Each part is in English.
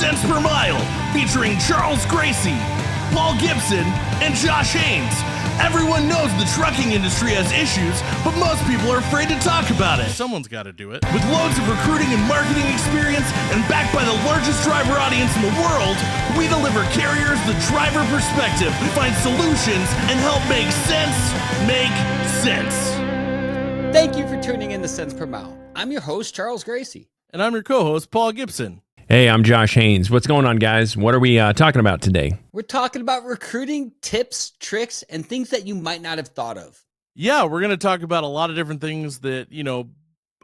Cents Per Mile, featuring Charles Gracie, Paul Gibson, and Josh Haynes. Everyone knows the trucking industry has issues, but most people are afraid to talk about it. Someone's got to do it. With loads of recruiting and marketing experience and backed by the largest driver audience in the world, we deliver carriers the driver perspective, find solutions, and help make sense make sense. Thank you for tuning in to Cents Per Mile. I'm your host, Charles Gracie. And I'm your co-host, Paul Gibson. Hey, I'm Josh Haynes. What's going on, guys? What are we talking about today? We're talking about recruiting tips, tricks, and things that you might not have thought of. Yeah, we're going to talk about a lot of different things that,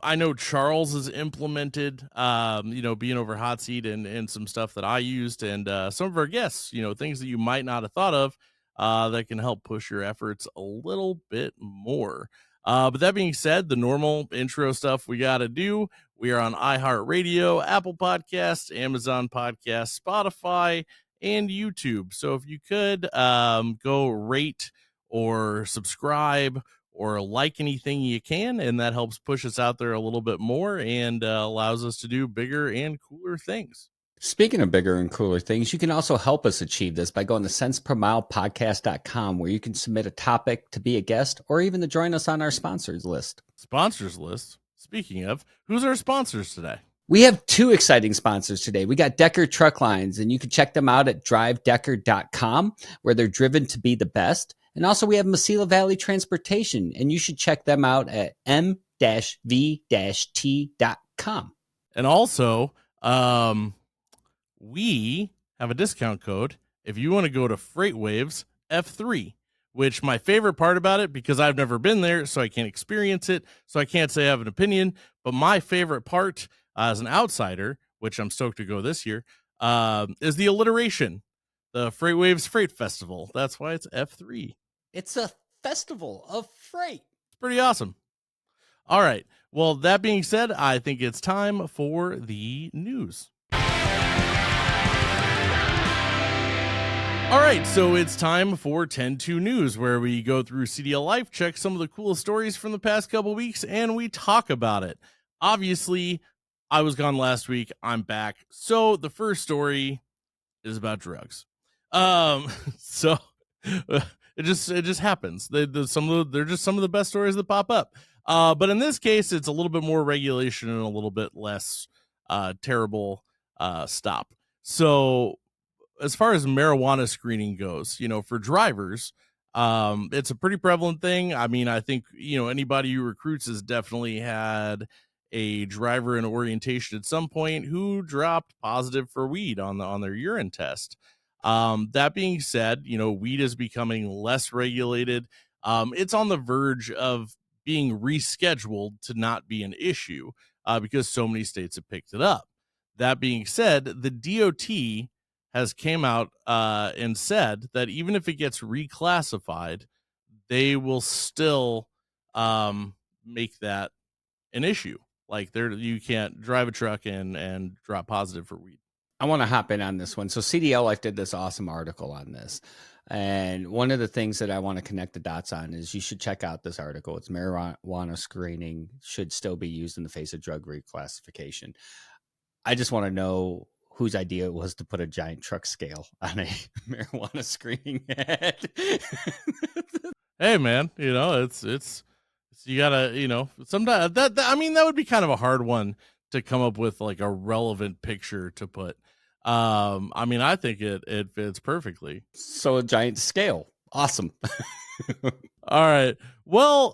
I know Charles has implemented, being over Hot Seat and some stuff that I used, and some of our guests, things that you might not have thought of that can help push your efforts a little bit more. But that being said, the normal intro stuff we got to do. We are on iHeartRadio, Apple Podcasts, Amazon Podcasts, Spotify, and YouTube. So if you could go rate or subscribe or like anything you can, and that helps push us out there a little bit more and allows us to do bigger and cooler things. Speaking of bigger and cooler things, you can also help us achieve this by going to centspermilepodcast.com, where you can submit a topic to be a guest or even to join us on our sponsors list. Sponsors list? Speaking of, who's our sponsors today? We have two exciting sponsors today. We got Decker Truck Lines, and you can check them out at drivedecker.com, where they're driven to be the best. And also we have Mesilla Valley Transportation, and you should check them out at m-v-t.com. And also, we have a discount code if you want to go to FreightWaves F3, which my favorite part about it, because I've never been there, so I can't experience it, so I can't say I have an opinion, but my favorite part as an outsider, which I'm stoked to go this year, is the alliteration, the FreightWaves Freight Festival. That's why it's F3. It's a festival of freight. It's pretty awesome. All right. Well, that being said, I think it's time for the news. All right, so it's time for 10-2 News, where we go through CDLLife, check some of the coolest stories from the past couple weeks, and we talk about it. Obviously, I was gone last week. I'm back. So the first story is about drugs. So it just happens. They're just some of the best stories that pop up. But in this case, it's a little bit more regulation and a little bit less terrible stop. So as far as marijuana screening goes, for drivers, it's a pretty prevalent thing. I mean, I think, anybody who recruits has definitely had a driver in orientation at some point who dropped positive for weed on their urine test. That being said, weed is becoming less regulated. It's on the verge of being rescheduled to not be an issue because so many states have picked it up. That being said, the DOT has came out and said that even if it gets reclassified, they will still make that an issue. Like you can't drive a truck and drop positive for weed. I want to hop in on this one. So CDLLife did this awesome article on this. And one of the things that I want to connect the dots on is you should check out this article. It's marijuana screening should still be used in the face of drug reclassification. I just want to know whose idea it was to put a giant truck scale on a marijuana screening head. Hey man, it's you gotta, sometimes that would be kind of a hard one to come up with, like a relevant picture to put. I think it fits perfectly. So a giant scale. Awesome. All right. Well,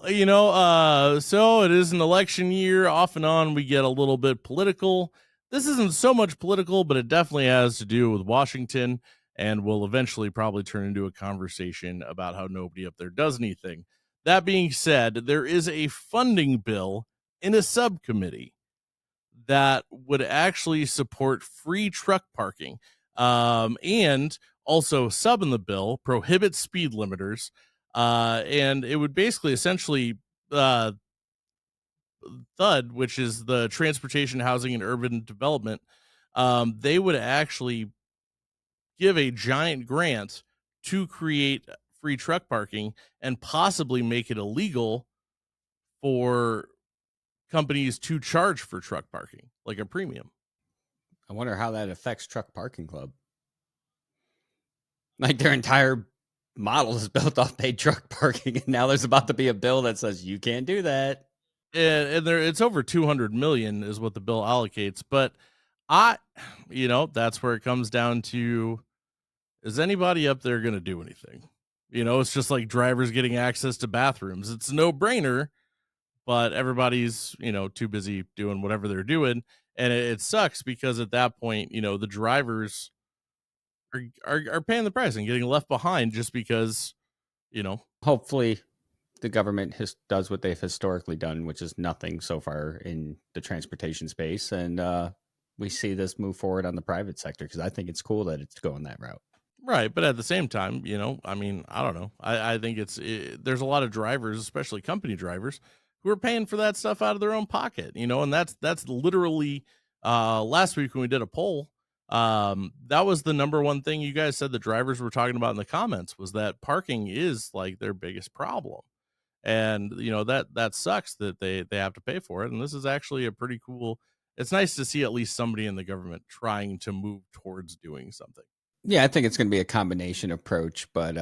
so it is an election year. Off and on, we get a little bit political. This isn't so much political, but it definitely has to do with Washington and will eventually probably turn into a conversation about how nobody up there does anything. That being said, there is a funding bill in a subcommittee that would actually support free truck parking and also sub in the bill prohibit speed limiters. And it would basically essentially THUD, which is the Transportation, Housing, and Urban Development, they would actually give a giant grant to create free truck parking and possibly make it illegal for companies to charge for truck parking, like a premium. I wonder how that affects Truck Parking Club. Like their entire model is built off paid truck parking, and now there's about to be a bill that says you can't do that. And there, it's over 200 million is what the bill allocates. But that's where it comes down to: is anybody up there going to do anything? It's just like drivers getting access to bathrooms. It's a no brainer, but everybody's, too busy doing whatever they're doing. And it sucks because at that point, the drivers are paying the price and getting left behind just because, Hopefully the government does what they've historically done, which is nothing so far in the transportation space. And we see this move forward on the private sector, because I think it's cool that it's going that route. Right. But at the same time, I don't know. I think there's a lot of drivers, especially company drivers, who are paying for that stuff out of their own pocket, and that's literally last week when we did a poll. That was the number one thing you guys said the drivers were talking about in the comments, was that parking is like their biggest problem. And that sucks that they have to pay for it. And this is actually a pretty cool. It's nice to see at least somebody in the government trying to move towards doing something. Yeah, I think it's going to be a combination approach, but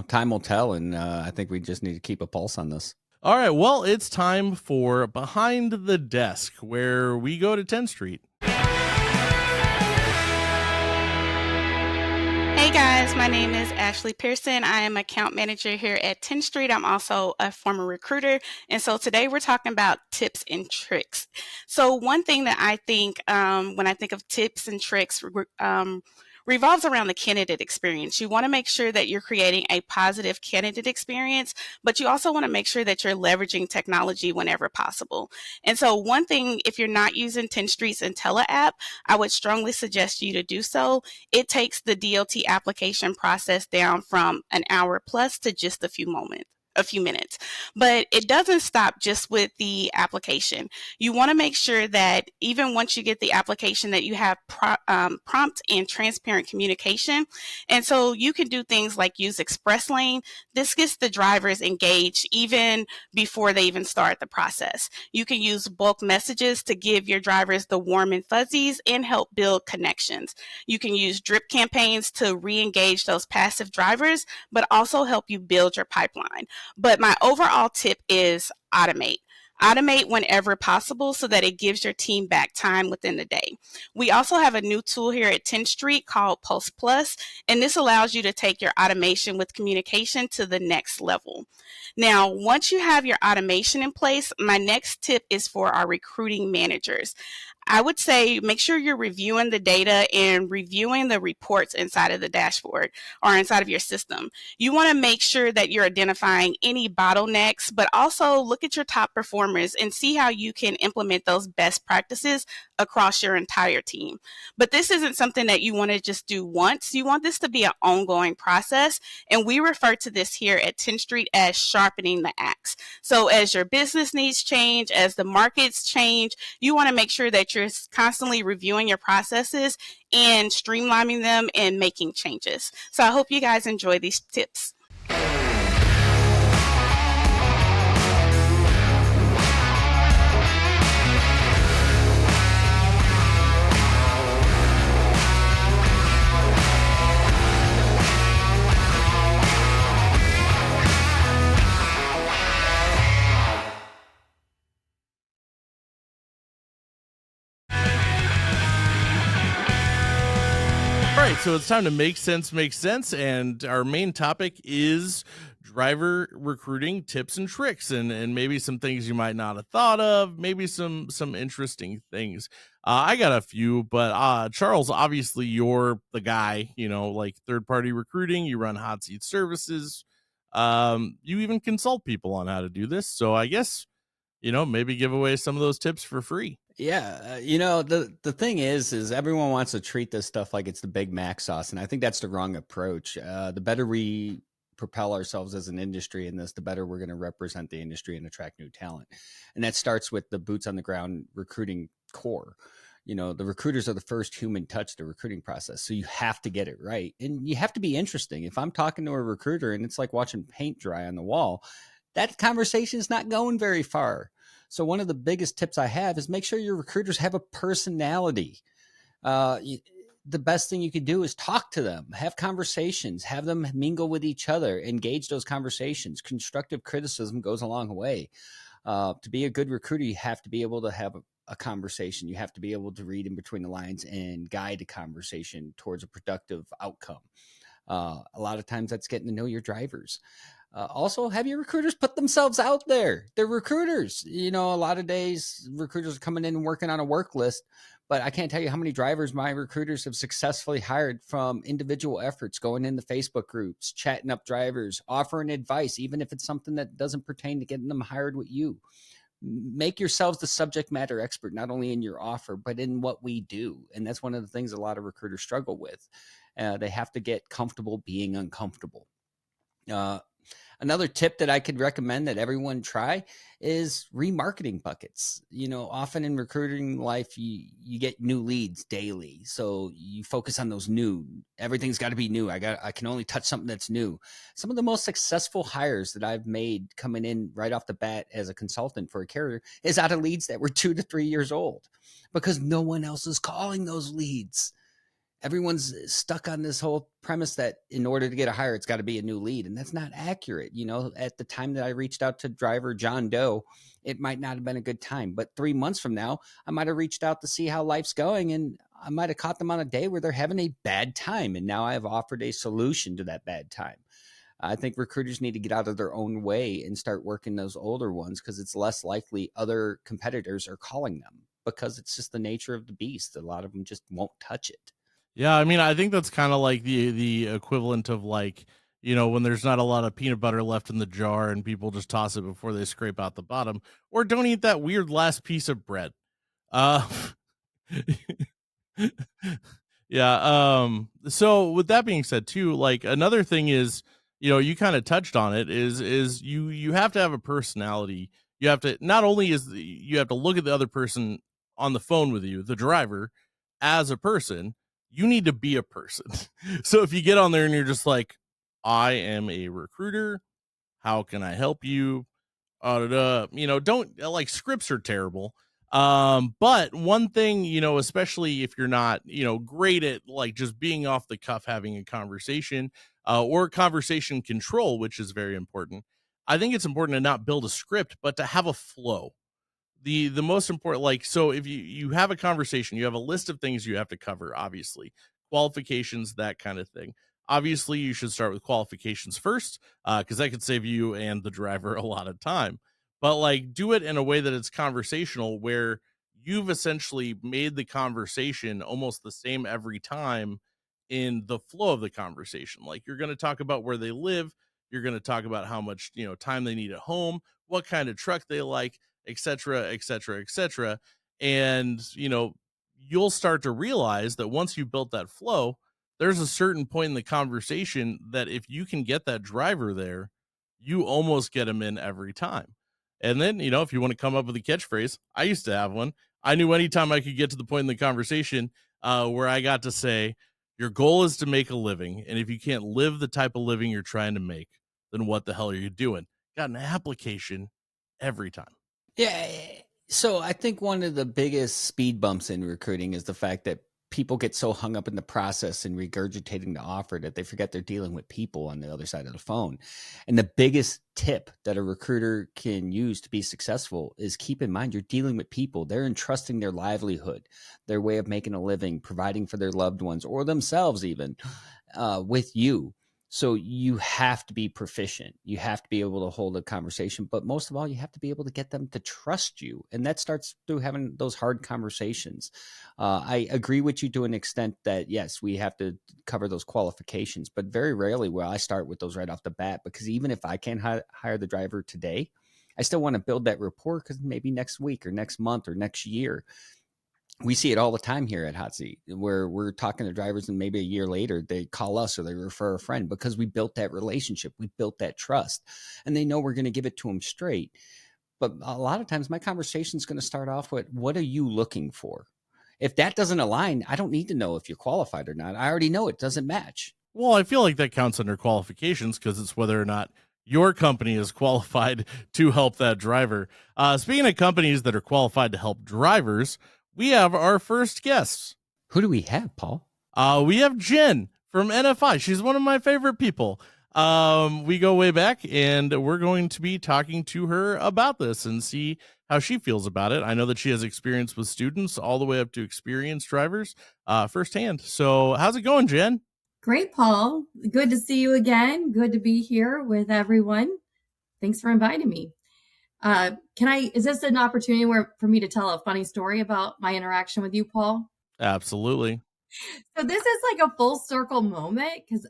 time will tell, and I think we just need to keep a pulse on this. All right, well, it's time for Behind the Desk, where we go to Tenstreet. Hey guys, my name is Ashley Pearson. I am account manager here at Tenstreet. I'm also a former recruiter. And so today we're talking about tips and tricks. So one thing that I think when I think of tips and tricks revolves around the candidate experience. You want to make sure that you're creating a positive candidate experience, but you also want to make sure that you're leveraging technology whenever possible. And so one thing, if you're not using Tenstreet's Intella app, I would strongly suggest you to do so. It takes the DOT application process down from an hour plus to just a few minutes. But it doesn't stop just with the application. You want to make sure that even once you get the application, that you have prompt and transparent communication. And so you can do things like use Express Lane. This gets the drivers engaged even before they even start the process. You can use bulk messages to give your drivers the warm and fuzzies and help build connections. You can use drip campaigns to re-engage those passive drivers, but also help you build your pipeline. But my overall tip is automate. Automate whenever possible so that it gives your team back time within the day. We also have a new tool here at Tenstreet called Pulse Plus, and this allows you to take your automation with communication to the next level. Now, once you have your automation in place, my next tip is for our recruiting managers. I would say make sure you're reviewing the data and reviewing the reports inside of the dashboard or inside of your system. You want to make sure that you're identifying any bottlenecks, but also look at your top performers and see how you can implement those best practices across your entire team. But this isn't something that you want to just do once. You want this to be an ongoing process, and we refer to this here at Tenstreet as sharpening the axe. So as your business needs change, as the markets change, you want to make sure that you're constantly reviewing your processes and streamlining them and making changes. So I hope you guys enjoy these tips. All right, so it's time to make sense, and our main topic is driver recruiting tips and tricks, and maybe some things you might not have thought of, maybe some interesting things. I got a few, but Charles, obviously you're the guy, like third-party recruiting. You run hot seat services. You even consult people on how to do this. So I guess, maybe give away some of those tips for free. Yeah, the thing is everyone wants to treat this stuff like it's the Big Mac sauce, and I think that's the wrong approach. The better we propel ourselves as an industry in this, the better we're going to represent the industry and attract new talent. And that starts with the boots on the ground recruiting core. The recruiters are the first human touch to the recruiting process. So you have to get it right. And you have to be interesting. If I'm talking to a recruiter and it's like watching paint dry on the wall, that conversation is not going very far. So one of the biggest tips I have is make sure your recruiters have a personality. The best thing you could do is talk to them, have conversations, have them mingle with each other, engage those conversations. Constructive criticism goes a long way. To be a good recruiter, you have to be able to have a conversation. You have to be able to read in between the lines and guide a conversation towards a productive outcome. A lot of times that's getting to know your drivers. Also, have your recruiters put themselves out there. They're recruiters. A lot of days recruiters are coming in and working on a work list, but I can't tell you how many drivers my recruiters have successfully hired from individual efforts, going in the Facebook groups, chatting up drivers, offering advice, even if it's something that doesn't pertain to getting them hired with you. Make yourselves the subject matter expert, not only in your offer, but in what we do. And that's one of the things a lot of recruiters struggle with. They have to get comfortable being uncomfortable. Another tip that I could recommend that everyone try is remarketing buckets. Often in recruiting life, you get new leads daily. So you focus on those new. Everything's got to be new. I can only touch something that's new. Some of the most successful hires that I've made coming in right off the bat as a consultant for a carrier is out of leads that were 2 to 3 years old, because no one else is calling those leads. Everyone's stuck on this whole premise that in order to get a hire, it's got to be a new lead. And that's not accurate. At the time that I reached out to driver John Doe, it might not have been a good time. But 3 months from now, I might have reached out to see how life's going. And I might have caught them on a day where they're having a bad time. And now I have offered a solution to that bad time. I think recruiters need to get out of their own way and start working those older ones, because it's less likely other competitors are calling them, because it's just the nature of the beast. A lot of them just won't touch it. Yeah, I mean, I think that's kind of like the equivalent of, like, when there's not a lot of peanut butter left in the jar and people just toss it before they scrape out the bottom, or don't eat that weird last piece of bread. Yeah. So with that being said too, like, another thing is, you kind of touched on it, is you have to have a personality. You have to, not only you have to look at the other person on the phone with you, the driver, as a person. You need to be a person. So if you get on there and you're just like, I am a recruiter, how can I help you? Don't, like, scripts are terrible. But one thing, especially if you're not, great at, like, just being off the cuff, having a conversation, or conversation control, which is very important. I think it's important to not build a script, but to have a flow. The most important, like, so if you have a conversation, you have a list of things you have to cover, obviously qualifications, that kind of thing. Obviously you should start with qualifications first, because that could save you and the driver a lot of time. But, like, do it in a way that it's conversational, where you've essentially made the conversation almost the same every time in the flow of the conversation. Like, you're going to talk about where they live, you're going to talk about how much time they need at home, what kind of truck they like, etc., etc., etc. And you'll start to realize that once you built that flow, there's a certain point in the conversation that if you can get that driver there, you almost get them in every time. And then, if you want to come up with a catchphrase, I used to have one. I knew anytime I could get to the point in the conversation where I got to say, your goal is to make a living, and if you can't live the type of living you're trying to make, then what the hell are you doing? Got an application every time. Yeah. So I think one of the biggest speed bumps in recruiting is the fact that people get so hung up in the process and regurgitating the offer that they forget they're dealing with people on the other side of the phone. And the biggest tip that a recruiter can use to be successful is keep in mind you're dealing with people. They're entrusting their livelihood, their way of making a living, providing for their loved ones or themselves even with you. So you have to be proficient. You have to be able to hold a conversation, but most of all, you have to be able to get them to trust you. And that starts through having those hard conversations. I agree with you to an extent that, yes, we have to cover those qualifications, but very rarely will I start with those right off the bat, because even if I can't hire the driver today, I still want to build that rapport, because maybe next week or next month or next year, we see it all the time here at Hot Seat, where we're talking to drivers and maybe a year later they call us or they refer a friend, because we built that relationship. We built that trust, and they know we're going to give it to them straight. But a lot of times my conversation is going to start off with, what are you looking for? If that doesn't align, I don't need to know if you're qualified or not. I already know it doesn't match. Well, I feel like that counts under qualifications, because it's whether or not your company is qualified to help that driver. Speaking of companies that are qualified to help drivers, we have our first guests. Who do we have, Paul? We have Jen from NFI. She's one of my favorite people. We go way back, and we're going to be talking to her about this and see how she feels about it. I know that she has experience with students all the way up to experienced drivers firsthand. So how's it going, Jen? Great, Paul. Good to see you again. Good to be here with everyone. Thanks for inviting me. Is this an opportunity for me to tell a funny story about my interaction with you, Paul? Absolutely. So this is like a full circle moment because,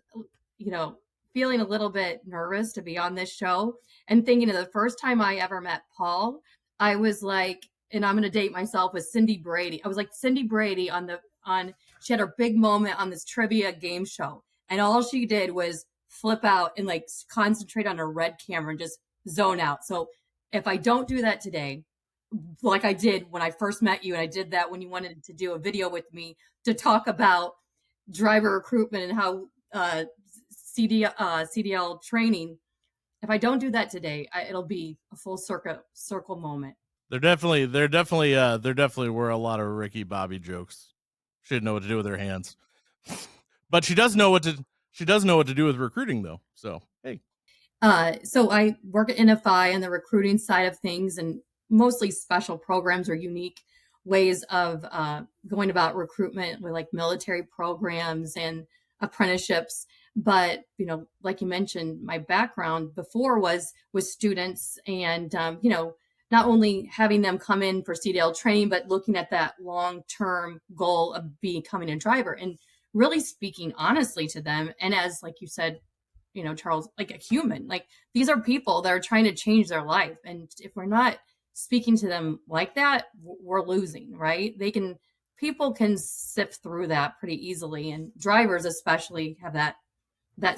feeling a little bit nervous to be on this show and thinking of the first time I ever met Paul, I was like, and I'm going to date myself, with Cindy Brady. I was like Cindy Brady she had her big moment on this trivia game show. And all she did was flip out and like concentrate on her red camera and just zone out. So if I don't do that today, like I did when I first met you, and I did that when you wanted to do a video with me to talk about driver recruitment and how CDL training. If I don't do that today, it'll be a full circle moment. There definitely were a lot of Ricky Bobby jokes. She didn't know what to do with her hands, but she does know what to do with recruiting, though. So hey. So I work at NFI on the recruiting side of things, and mostly special programs or unique ways of going about recruitment with like military programs and apprenticeships. But, like you mentioned, my background before was with students and, not only having them come in for CDL training, but looking at that long-term goal of becoming a driver and really speaking honestly to them. And as, like you said, Charles, like a human, like these are people that are trying to change their life. And if we're not speaking to them like that, we're losing, right? People can sift through that pretty easily. And drivers especially have that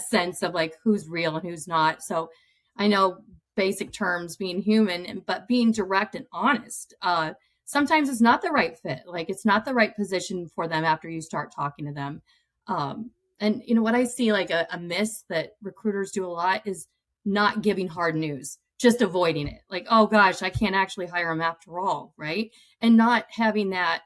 sense of like who's real and who's not. So I know basic terms, being human, but being direct and honest, sometimes it's not the right fit. Like it's not the right position for them after you start talking to them. And what I see like a miss that recruiters do a lot is not giving hard news, just avoiding it. Like, oh gosh, I can't actually hire him after all, right? And not having that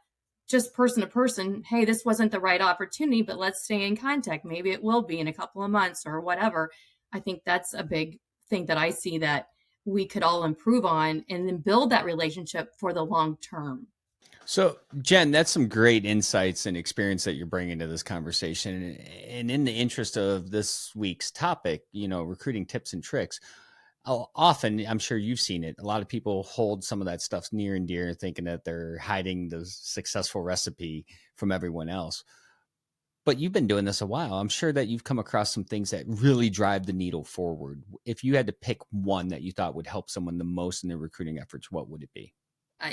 just person to person, hey, this wasn't the right opportunity, but let's stay in contact. Maybe it will be in a couple of months or whatever. I think that's a big thing that I see that we could all improve on and then build that relationship for the long term. So, Jen, that's some great insights and experience that you're bringing to this conversation. And in the interest of this week's topic, recruiting tips and tricks, often, I'm sure you've seen it, a lot of people hold some of that stuff near and dear, thinking that they're hiding the successful recipe from everyone else. But you've been doing this a while. I'm sure that you've come across some things that really drive the needle forward. If you had to pick one that you thought would help someone the most in their recruiting efforts, what would it be?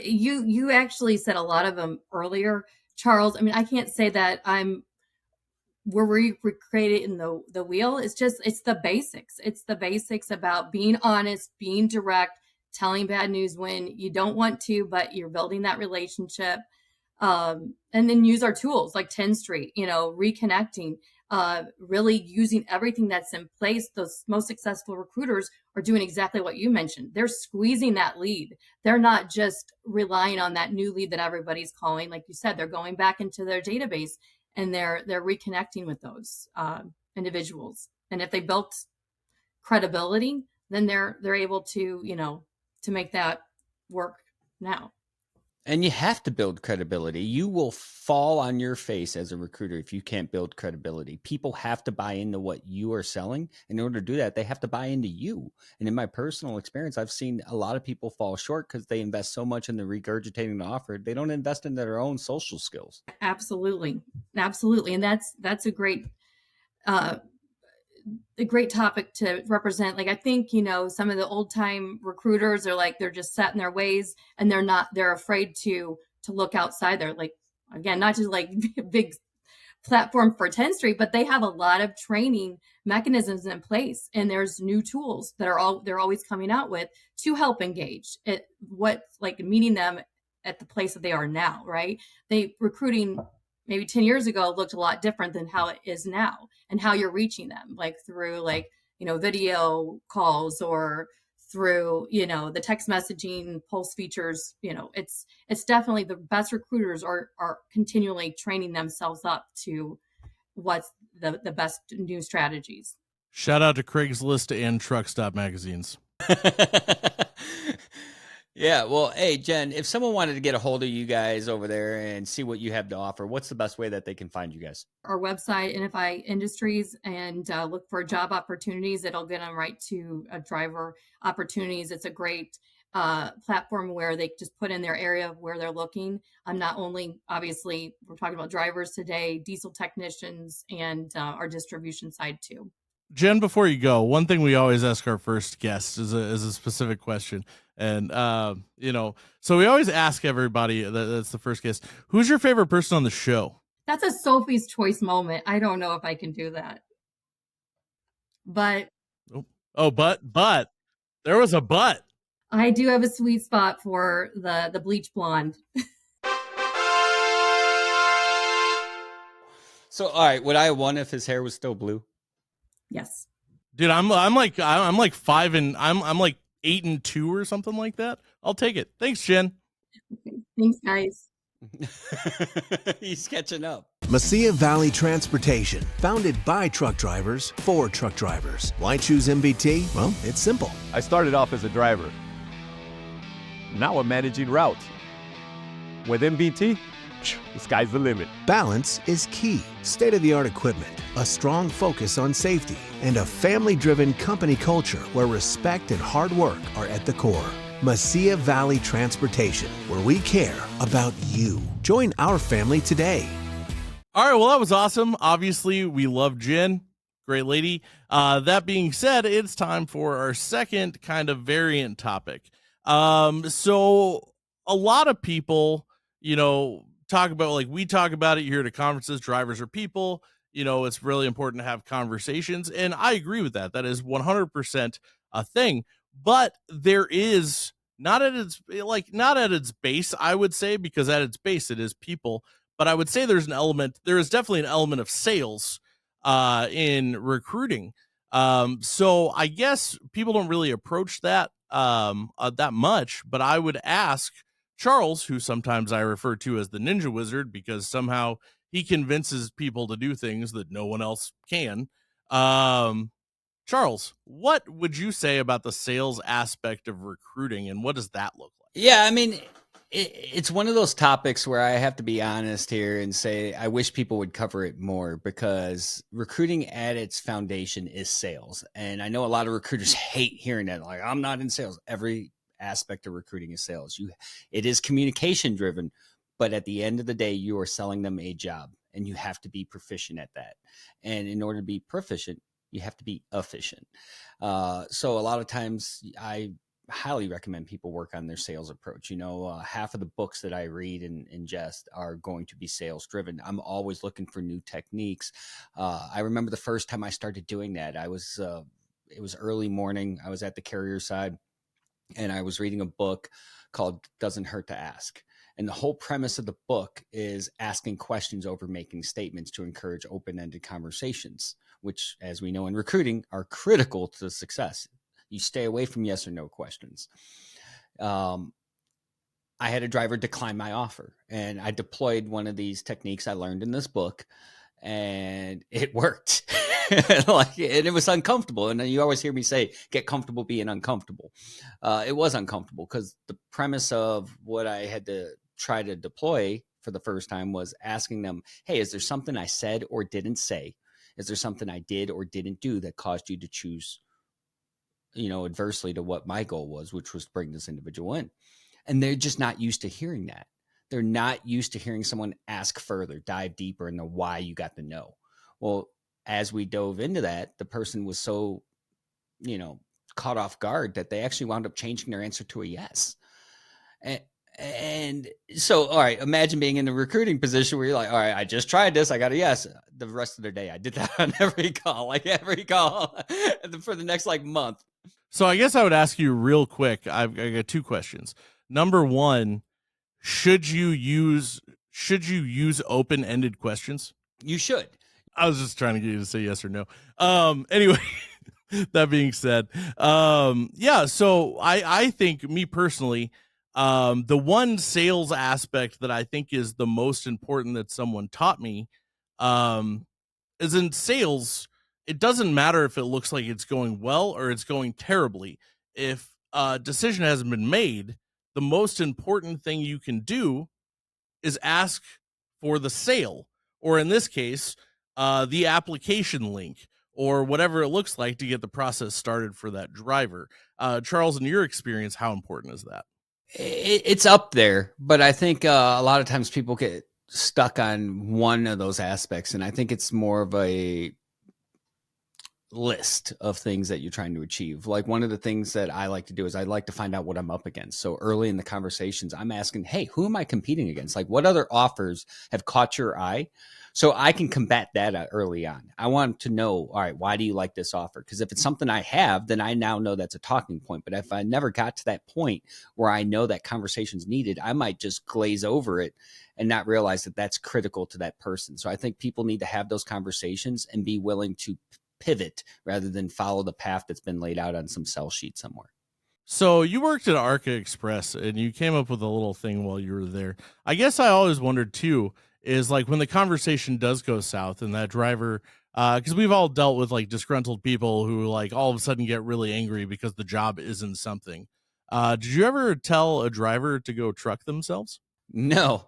You actually said a lot of them earlier, Charles. I mean, I can't say that we're recreating the wheel. It's the basics. It's the basics about being honest, being direct, telling bad news when you don't want to, but you're building that relationship. And then use our tools like Tenstreet, reconnecting, really using everything that's in place. Those most successful recruiters are doing exactly what you mentioned. They're squeezing that lead. They're not just relying on that new lead that everybody's calling. Like you said, they're going back into their database and they're reconnecting with those individuals. And if they built credibility, then they're able to, to make that work now. And you have to build credibility. You will fall on your face as a recruiter if you can't build credibility. People have to buy into what you are selling. In order to do that, they have to buy into you. And in my personal experience, I've seen a lot of people fall short because they invest so much in the regurgitating the offer. They don't invest in their own social skills. Absolutely. Absolutely. And that's a great topic to represent. Like, I think, some of the old time recruiters are like, they're just set in their ways and they're afraid to look outside. They're like, again, not just like big platform for Tenstreet, but they have a lot of training mechanisms in place. And there's new tools that they're always coming out with to help engage meeting them at the place that they are now, right? Recruiting maybe 10 years ago looked a lot different than how it is now, and how you're reaching them, like through video calls or through, the text messaging, pulse features. It's definitely the best recruiters are continually training themselves up to what's the best new strategies. Shout out to Craigslist and Truck Stop magazines. Yeah, well, hey, Jen, if someone wanted to get a hold of you guys over there and see what you have to offer, what's the best way that they can find you guys? Our website, NFI Industries, and look for job opportunities. It'll get them right to driver opportunities. It's a great platform where they just put in their area of where they're looking. Not only, obviously, we're talking about drivers today, diesel technicians, and our distribution side too. Jen, before you go, one thing we always ask our first guest is a specific question. And, so we always ask everybody that's the first guest, who's your favorite person on the show? That's a Sophie's choice moment. I don't know if I can do that. But. But there was a but. I do have a sweet spot for the bleach blonde. So, all right, would I have won if his hair was still blue? Yes. Dude, I'm like 5 and I'm like 8 and 2 or something like that. I'll take it. Thanks, Jen. Okay. Thanks, guys. He's catching up. Mesilla Valley Transportation, founded by truck drivers for truck drivers. Why choose MVT? Well, it's simple. I started off as a driver. Now I'm managing routes. With MVT, the sky's the limit. Balance is key. State-of-the-art equipment, a strong focus on safety, and a family-driven company culture where respect and hard work are at the core. Mesilla Valley Transportation, where we care about you. Join our family today. All right, well, that was awesome. Obviously, we love Jen. Great lady. That being said, it's time for our second kind of variant topic. So a lot of people, talk about, like we talk about it here at conferences, drivers are people, it's really important to have conversations. And I agree with that. That is 100% a thing, but there is not at its base, I would say, because at its base, it is people, but I would say there is definitely an element of sales, in recruiting. So I guess people don't really approach that, that much, but I would ask Charles, who sometimes I refer to as the Ninja Wizard because somehow he convinces people to do things that no one else can. Charles, what would you say about the sales aspect of recruiting, and what does that look like? Yeah, I mean, it's one of those topics where I have to be honest here and say I wish people would cover it more, because recruiting at its foundation is sales. And I know a lot of recruiters hate hearing that. Like, I'm not in sales. Every aspect of recruiting is sales. It is communication driven, but at the end of the day, you are selling them a job, and you have to be proficient at that. And in order to be proficient, you have to be efficient. So a lot of times I highly recommend people work on their sales approach. Half of the books that I read and ingest are going to be sales driven. I'm always looking for new techniques. I remember the first time I started doing that, it was early morning. I was at the carrier side, and I was reading a book called Doesn't Hurt to Ask. And the whole premise of the book is asking questions over making statements to encourage open-ended conversations, which, as we know in recruiting, are critical to success. You stay away from yes or no questions. I had a driver decline my offer, and I deployed one of these techniques I learned in this book, and it worked. And it was uncomfortable. And you always hear me say, get comfortable being uncomfortable. It was uncomfortable because the premise of what I had to try to deploy for the first time was asking them, hey, is there something I said or didn't say? Is there something I did or didn't do that caused you to choose, adversely to what my goal was, which was to bring this individual in? And they're just not used to hearing that. They're not used to hearing someone ask further, dive deeper into why you got the no. Well, as we dove into that, the person was so, caught off guard that they actually wound up changing their answer to a yes. And so, all right, imagine being in the recruiting position where you're like, all right, I just tried this. I got a yes. The rest of their day, I did that on every call for the next month. So I guess I would ask you real quick. I got two questions. Number one, should you use open-ended questions? You should. I was just trying to get you to say yes or no. Anyway, That being said, yeah, so I think, me personally, the one sales aspect that I think is the most important that someone taught me, um, is in sales. It doesn't matter if it looks like it's going well or it's going terribly. If a decision hasn't been made, the most important thing you can do is ask for the sale, or in this case, the application link, or whatever it looks like to get the process started for that driver. Charles, in your experience, how important is that? It's up there, but I think a lot of times people get stuck on one of those aspects, and I think it's more of a list of things that you're trying to achieve. Like, one of the things that I like to do is I like to find out what I'm up against. So early in the conversations, I'm asking, hey, who am I competing against? Like, what other offers have caught your eye? So I can combat that early on. I want to know, all right, why do you like this offer? Because if it's something I have, then I now know that's a talking point. But if I never got to that point where I know that conversation's needed, I might just glaze over it and not realize that that's critical to that person. So I think people need to have those conversations and be willing to pivot rather than follow the path that's been laid out on some sell sheet somewhere. So you worked at Arca Express and you came up with a little thing while you were there. I guess I always wondered too, is like when the conversation does go south and that driver, because we've all dealt with like disgruntled people who like all of a sudden get really angry because the job isn't something. Did you ever tell a driver to go truck themselves? No,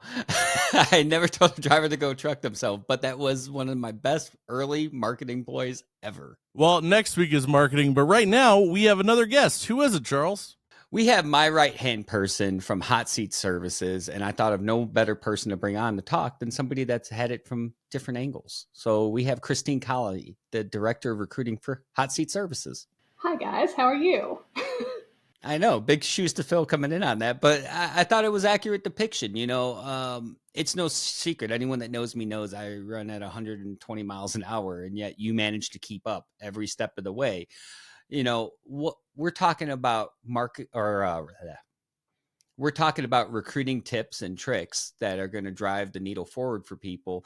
I never told a driver to go truck themselves, but that was one of my best early marketing ploys ever. Well, next week is marketing, but right now we have another guest. Who is it, Charles? We have my right-hand person from Hot Seat Services, and I thought of no better person to bring on to talk than somebody that's had it from different angles. So we have Christine Colley, the Director of Recruiting for Hot Seat Services. Hi, guys. How are you? I know, big shoes to fill coming in on that, but I thought it was accurate depiction. It's no secret. Anyone that knows me knows I run at 120 miles an hour, and yet you manage to keep up every step of the way. What we're talking about we're talking about recruiting tips and tricks that are going to drive the needle forward for people.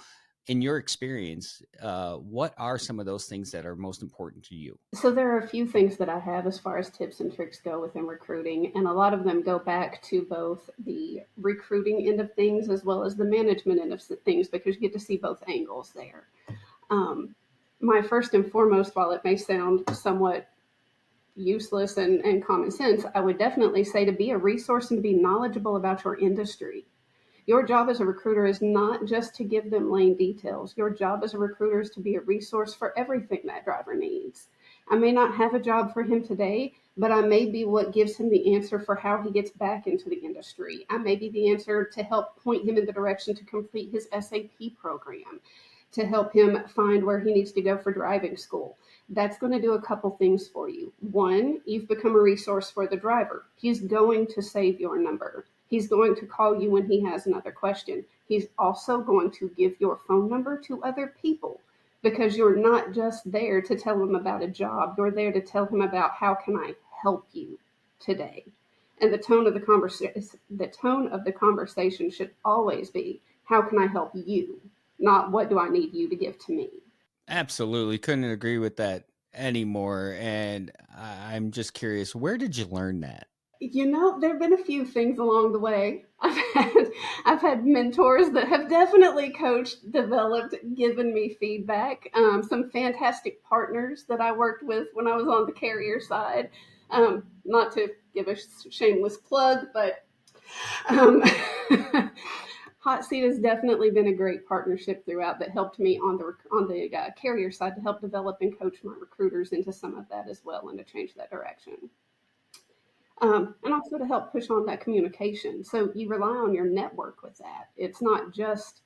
In your experience, what are some of those things that are most important to you? So there are a few things that I have as far as tips and tricks go within recruiting, and a lot of them go back to both the recruiting end of things as well as the management end of things, because you get to see both angles there. My first and foremost, while it may sound somewhat useless and common sense, I would definitely say to be a resource and to be knowledgeable about your industry. Your job as a recruiter is not just to give them lane details. Your job as a recruiter is to be a resource for everything that driver needs. I may not have a job for him today, but I may be what gives him the answer for how he gets back into the industry. I may be the answer to help point him in the direction to complete his SAP program, to help him find where he needs to go for driving school. That's going to do a couple things for you. One, you've become a resource for the driver. He's going to save your number. He's going to call you when he has another question. He's also going to give your phone number to other people, because you're not just there to tell him about a job. You're there to tell him about how can I help you today. And the tone of the conversation should always be, how can I help you? Not what do I need you to give to me? Absolutely. Couldn't agree with that anymore. And I'm just curious, where did you learn that? There have been a few things along the way. I've had mentors that have definitely coached, developed, given me feedback. Some fantastic partners that I worked with when I was on the carrier side. Not to give a shameless plug, but Hot Seat has definitely been a great partnership throughout that helped me on the carrier side to help develop and coach my recruiters into some of that as well and to change that direction. And also to help push on that communication. So you rely on your network with that. It's not just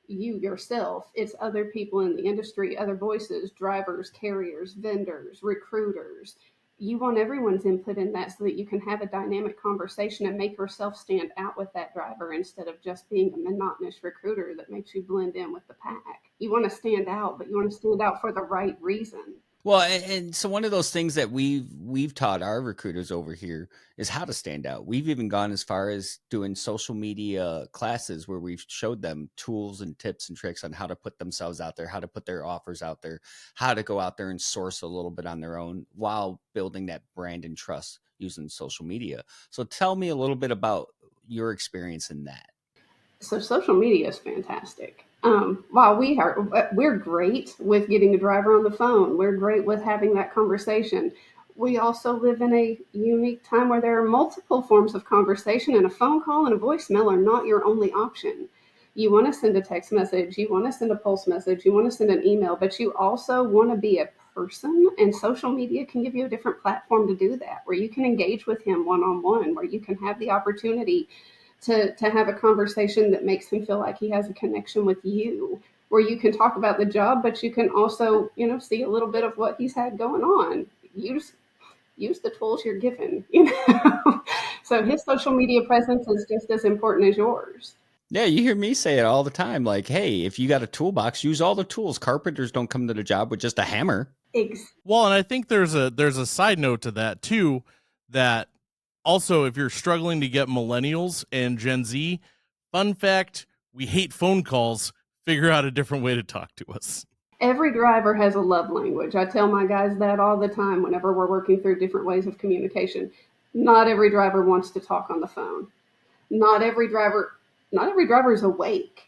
you yourself, it's other people in the industry, other voices, drivers, carriers, vendors, recruiters. You want everyone's input in that so that you can have a dynamic conversation and make yourself stand out with that driver instead of just being a monotonous recruiter that makes you blend in with the pack. You want to stand out, but you want to stand out for the right reason. Well, and so one of those things that we've taught our recruiters over here is how to stand out. We've even gone as far as doing social media classes where we've showed them tools and tips and tricks on how to put themselves out there, how to put their offers out there, how to go out there and source a little bit on their own while building that brand and trust using social media. So tell me a little bit about your experience in that. So social media is fantastic. While we're great with getting a driver on the phone, we're great with having that conversation. We also live in a unique time where there are multiple forms of conversation, and a phone call and a voicemail are not your only option. You want to send a text message, you want to send a pulse message, you want to send an email, but you also want to be a person, and social media can give you a different platform to do that, where you can engage with him one-on-one, where you can have the opportunity to have a conversation that makes him feel like he has a connection with you, where you can talk about the job, but you can also, see a little bit of what he's had going on. Use the tools you're given, So his social media presence is just as important as yours. Yeah, you hear me say it all the time. Like, hey, if you got a toolbox, use all the tools. Carpenters don't come to the job with just a hammer. Well, and I think there's a side note to that too, that also if you're struggling to get millennials and Gen Z, fun fact, we hate phone calls. Figure out a different way to talk to us. Every driver has a love language. I tell my guys that all the time whenever we're working through different ways of communication. Not every driver wants to talk on the phone. Not every driver is awake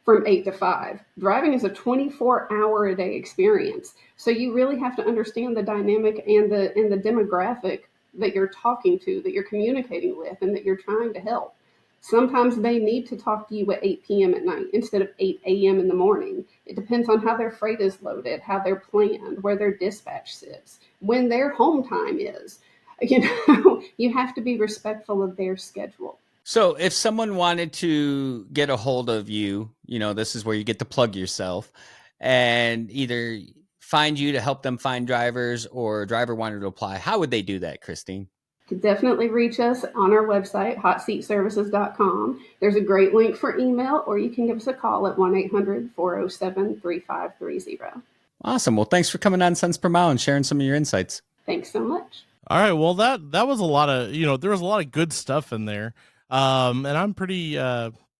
from 8 to 5. Driving is a 24-hour-a-day experience. So you really have to understand the dynamic and the demographic that you're talking to, that you're communicating with, and that you're trying to help. Sometimes they need to talk to you at 8 p.m. at night instead of 8 a.m. in the morning. It depends on how their freight is loaded, how they're planned, where their dispatch sits, when their home time is. You have to be respectful of their schedule. So if someone wanted to get a hold of you, this is where you get to plug yourself, and either find you to help them find drivers, or a driver wanted to apply, how would they do that, Christine? You can definitely reach us on our website, hotseatservices.com. There's a great link for email, or you can give us a call at 1-800-407-3530. Awesome. Well, thanks for coming on Cents Per Mile and sharing some of your insights. Thanks so much. All right. Well, that was a lot of, there was a lot of good stuff in there. And I'm pretty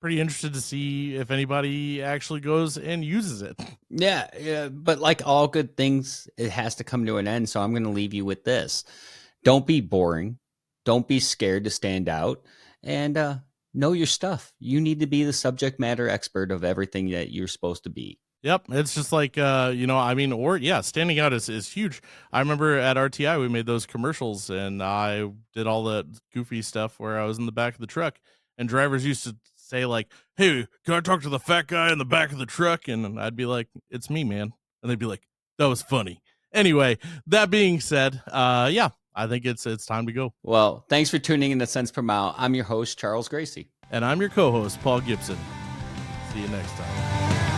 interested to see if anybody actually goes and uses it. Yeah. But like all good things, it has to come to an end. So I'm going to leave you with this. Don't be boring. Don't be scared to stand out, and know your stuff. You need to be the subject matter expert of everything that you're supposed to be. Yep. It's just like, standing out is huge. I remember at RTI, we made those commercials, and I did all the goofy stuff where I was in the back of the truck, and drivers used to say like, "Hey, can I talk to the fat guy in the back of the truck?" And I'd be like, "It's me, man." And they'd be like, "That was funny." Anyway, that being said, I think it's time to go. Well, thanks for tuning in to Cents Per Mile. I'm your host, Charles Gracie. And I'm your co-host, Paul Gibson. See you next time.